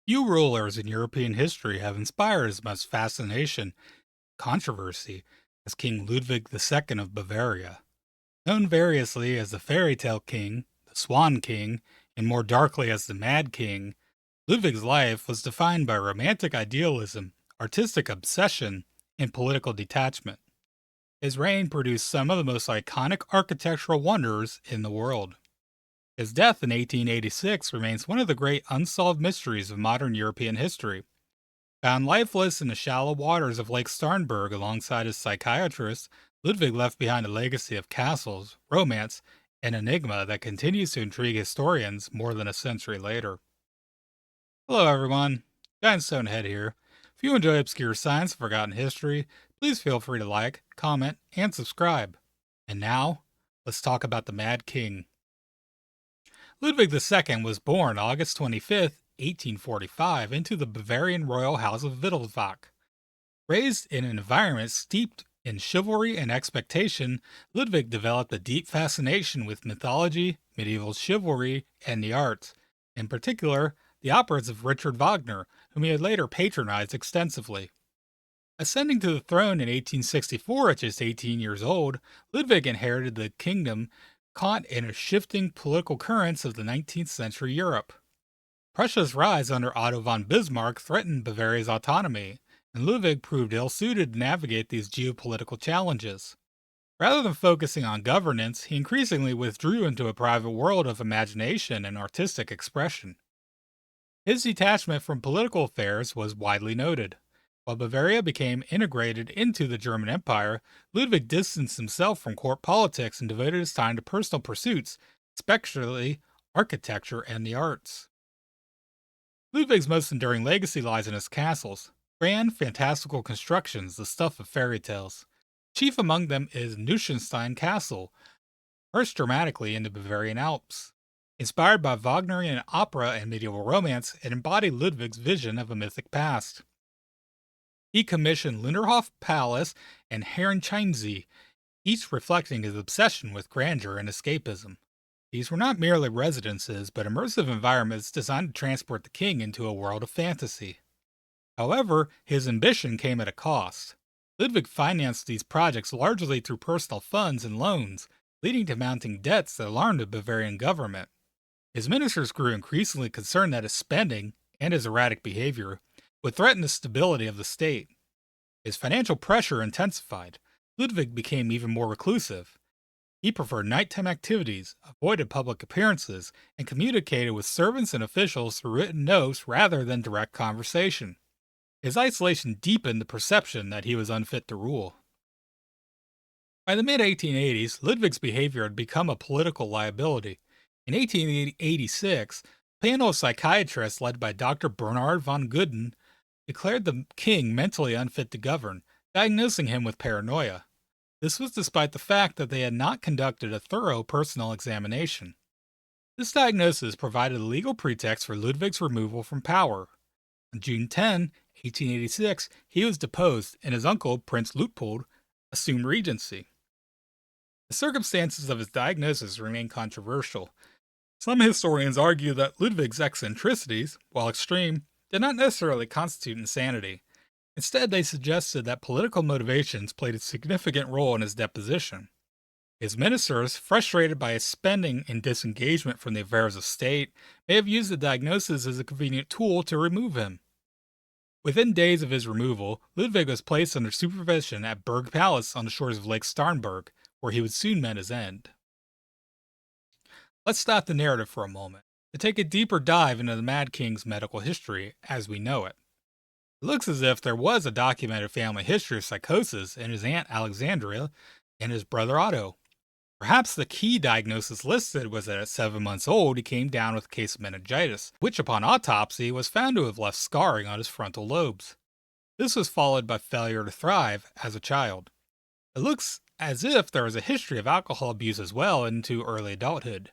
Few rulers in European history have inspired as much fascination and controversy as King Ludwig II of Bavaria. Known variously as the Fairy Tale King, the Swan King, and more darkly as the Mad King, Ludwig's life was defined by romantic idealism, artistic obsession, and political detachment. His reign produced some of the most iconic architectural wonders in the world. His death in 1886 remains one of the great unsolved mysteries of modern European history. Found lifeless in the shallow waters of Lake Starnberg alongside his psychiatrist, Ludwig left behind a legacy of castles, romance, and enigma that continues to intrigue historians more than a century later. Hello, everyone. Giant Stonehead here. If you enjoy obscure science and forgotten history, please feel free to like, comment, and subscribe. And now, let's talk about the Mad King. Ludwig II was born August 25th, 1845, into the Bavarian royal house of Wittelsbach. Raised in an environment steeped in chivalry and expectation, Ludwig developed a deep fascination with mythology, medieval chivalry, and the arts, in particular, the operas of Richard Wagner, whom he had later patronized extensively. Ascending to the throne in 1864 at just 18 years old, Ludwig inherited the kingdom caught in the shifting political currents of the 19th century Europe. Prussia's rise under Otto von Bismarck threatened Bavaria's autonomy, and Ludwig proved ill suited to navigate these geopolitical challenges. Rather than focusing on governance, he increasingly withdrew into a private world of imagination and artistic expression. His detachment from political affairs was widely noted. While Bavaria became integrated into the German Empire, Ludwig distanced himself from court politics and devoted his time to personal pursuits, especially architecture and the arts. Ludwig's most enduring legacy lies in his castles, grand, fantastical constructions, the stuff of fairy tales. Chief among them is Neuschwanstein Castle, perched dramatically in the Bavarian Alps. Inspired by Wagnerian opera and medieval romance, it embodied Ludwig's vision of a mythic past. He commissioned Linderhof Palace and Herrenchiemsee, each reflecting his obsession with grandeur and escapism. These were not merely residences, but immersive environments designed to transport the king into a world of fantasy. However, his ambition came at a cost. Ludwig financed these projects largely through personal funds and loans, leading to mounting debts that alarmed the Bavarian government. His ministers grew increasingly concerned that his spending, and his erratic behavior, would threaten the stability of the state. His financial pressure intensified. Ludwig became even more reclusive. He preferred nighttime activities, avoided public appearances, and communicated with servants and officials through written notes rather than direct conversation. His isolation deepened the perception that he was unfit to rule. By the mid 1880s, Ludwig's behavior had become a political liability. In 1886, a panel of psychiatrists led by Dr. Bernard von Guden declared the king mentally unfit to govern, diagnosing him with paranoia. This was despite the fact that they had not conducted a thorough personal examination. This diagnosis provided a legal pretext for Ludwig's removal from power. On June 10, 1886, he was deposed, and his uncle, Prince Luitpold, assumed regency. The circumstances of his diagnosis remain controversial. Some historians argue that Ludwig's eccentricities, while extreme, did not necessarily constitute insanity. Instead, they suggested that political motivations played a significant role in his deposition. His ministers, frustrated by his spending and disengagement from the affairs of state, may have used the diagnosis as a convenient tool to remove him. Within days of his removal, Ludwig was placed under supervision at Berg Palace on the shores of Lake Starnberg, where he would soon meet his end. Let's stop the narrative for a moment to take a deeper dive into the Mad King's medical history as we know it. It looks as if there was a documented family history of psychosis in his aunt Alexandria and his brother Otto. Perhaps the key diagnosis listed was that at 7 months old he came down with a case of meningitis, which upon autopsy was found to have left scarring on his frontal lobes. This was followed by failure to thrive as a child. It looks as if there was a history of alcohol abuse as well into early adulthood.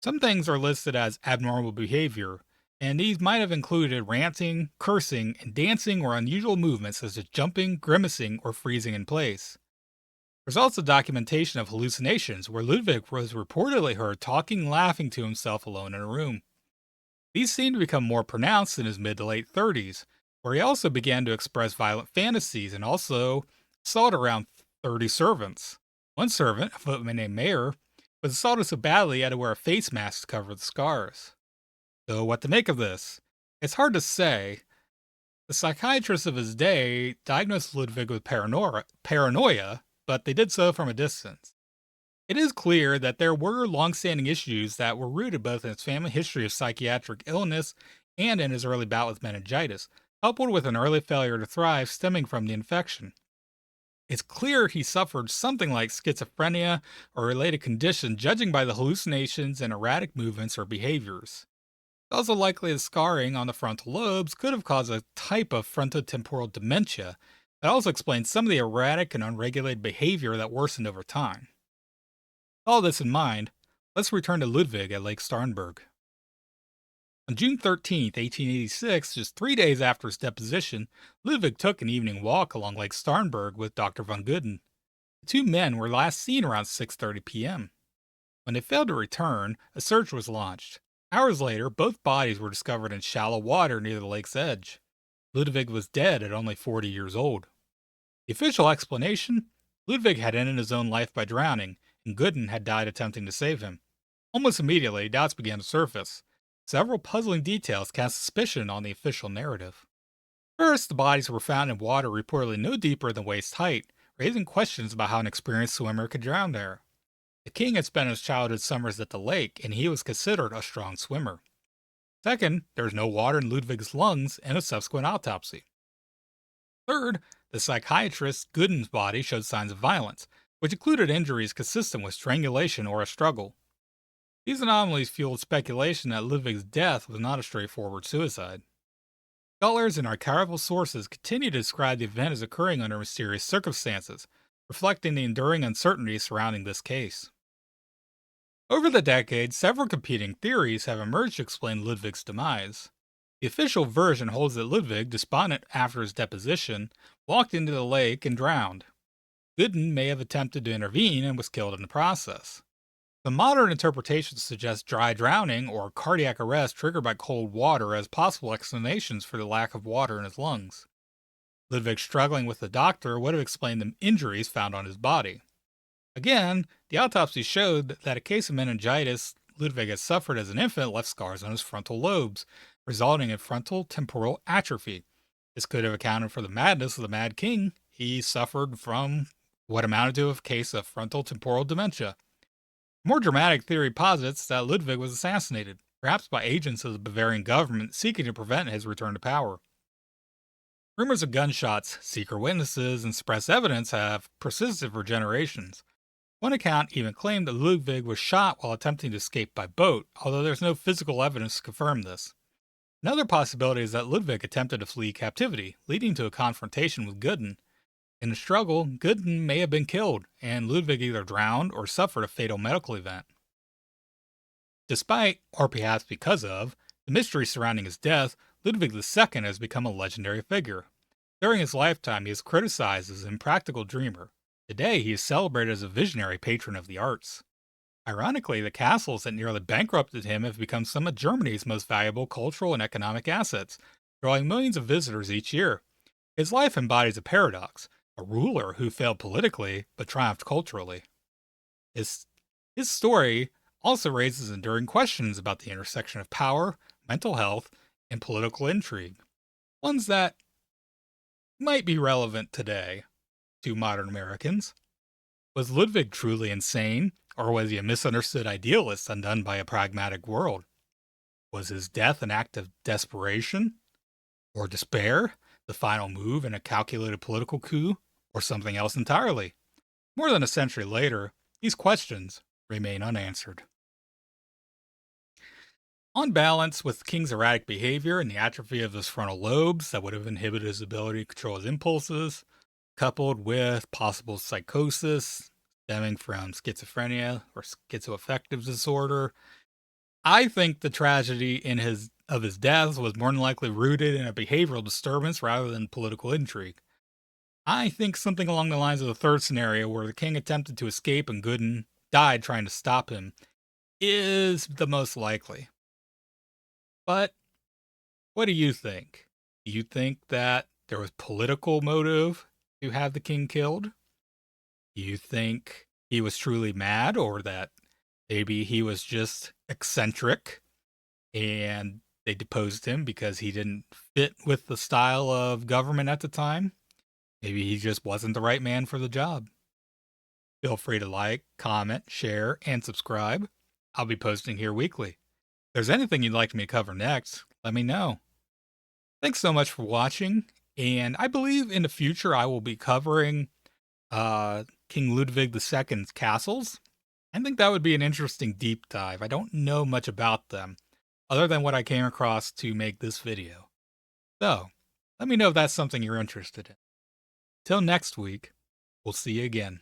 Some things are listed as abnormal behavior, and these might have included ranting, cursing, and dancing or unusual movements such as jumping, grimacing, or freezing in place. There's also documentation of hallucinations where Ludwig was reportedly heard talking and laughing to himself alone in a room. These seemed to become more pronounced in his mid to late 30s, where he also began to express violent fantasies and also assault around 30 servants. One servant, a footman named Mayer, was assaulted so badly he had to wear a face mask to cover the scars. So, what to make of this? It's hard to say. The psychiatrists of his day diagnosed Ludwig with paranoia, but they did so from a distance. It is clear that there were long-standing issues that were rooted both in his family history of psychiatric illness and in his early bout with meningitis, coupled with an early failure to thrive stemming from the infection. It's clear he suffered something like schizophrenia or related condition, judging by the hallucinations and erratic movements or behaviors. It's also likely that scarring on the frontal lobes could have caused a type of frontotemporal dementia that also explains some of the erratic and unregulated behavior that worsened over time. With all this in mind, let's return to Ludwig at Lake Starnberg. On June 13th, 1886, just 3 days after his deposition, Ludwig took an evening walk along Lake Starnberg with Dr. von Gudden. The two men were last seen around 6:30 p.m. When they failed to return, a search was launched. Hours later, both bodies were discovered in shallow water near the lake's edge. Ludwig was dead at only 40 years old. The official explanation? Ludwig had ended his own life by drowning, and Gudden had died attempting to save him. Almost immediately, doubts began to surface. Several puzzling details cast suspicion on the official narrative. First, the bodies were found in water reportedly no deeper than waist height, raising questions about how an experienced swimmer could drown there. The king had spent his childhood summers at the lake, and he was considered a strong swimmer. Second, there was no water in Ludwig's lungs in a subsequent autopsy. Third, the psychiatrist Gooden's body showed signs of violence, which included injuries consistent with strangulation or a struggle. These anomalies fueled speculation that Ludwig's death was not a straightforward suicide. Scholars and archival sources continue to describe the event as occurring under mysterious circumstances, reflecting the enduring uncertainty surrounding this case. Over the decades, several competing theories have emerged to explain Ludwig's demise. The official version holds that Ludwig, despondent after his deposition, walked into the lake and drowned. Gooden may have attempted to intervene and was killed in the process. The modern interpretations suggest dry drowning or cardiac arrest triggered by cold water as possible explanations for the lack of water in his lungs. Ludwig struggling with the doctor would have explained the injuries found on his body. Again, the autopsy showed that a case of meningitis Ludwig had suffered as an infant left scars on his frontal lobes, resulting in frontal temporal atrophy. This could have accounted for the madness of the Mad King. He suffered from what amounted to a case of frontal temporal dementia. A more dramatic theory posits that Ludwig was assassinated, perhaps by agents of the Bavarian government seeking to prevent his return to power. Rumors of gunshots, secret witnesses, and suppressed evidence have persisted for generations. One account even claimed that Ludwig was shot while attempting to escape by boat, although there's no physical evidence to confirm this. Another possibility is that Ludwig attempted to flee captivity, leading to a confrontation with Gudden. In the struggle, Gudden may have been killed, and Ludwig either drowned or suffered a fatal medical event. Despite, or perhaps because of, the mystery surrounding his death, Ludwig II has become a legendary figure. During his lifetime, he is criticized as an impractical dreamer. Today, he is celebrated as a visionary patron of the arts. Ironically, the castles that nearly bankrupted him have become some of Germany's most valuable cultural and economic assets, drawing millions of visitors each year. His life embodies a paradox, a ruler who failed politically but triumphed culturally. His story also raises enduring questions about the intersection of power, mental health, and political intrigue, ones that might be relevant today to modern Americans. Was Ludwig truly insane, or was he a misunderstood idealist undone by a pragmatic world? Was his death an act of desperation or despair, the final move in a calculated political coup, or something else entirely? More than a century later, these questions remain unanswered. On balance, with the king's erratic behavior and the atrophy of his frontal lobes that would have inhibited his ability to control his impulses, coupled with possible psychosis stemming from schizophrenia or schizoaffective disorder, I think the tragedy of his death was more than likely rooted in a behavioral disturbance rather than political intrigue. I think something along the lines of the third scenario, where the king attempted to escape and Gooden died trying to stop him, is the most likely. But what do you think? Do you think that there was political motive to have the king killed? Do you think he was truly mad, or that maybe he was just eccentric and they deposed him because he didn't fit with the style of government at the time? Maybe he just wasn't the right man for the job. Feel free to like, comment, share, and subscribe. I'll be posting here weekly. If there's anything you'd like me to cover next, let me know. Thanks so much for watching, and I believe in the future I will be covering King Ludwig II's castles. I think that would be an interesting deep dive. I don't know much about them, other than what I came across to make this video. So, let me know if that's something you're interested in. Till next week, we'll see you again.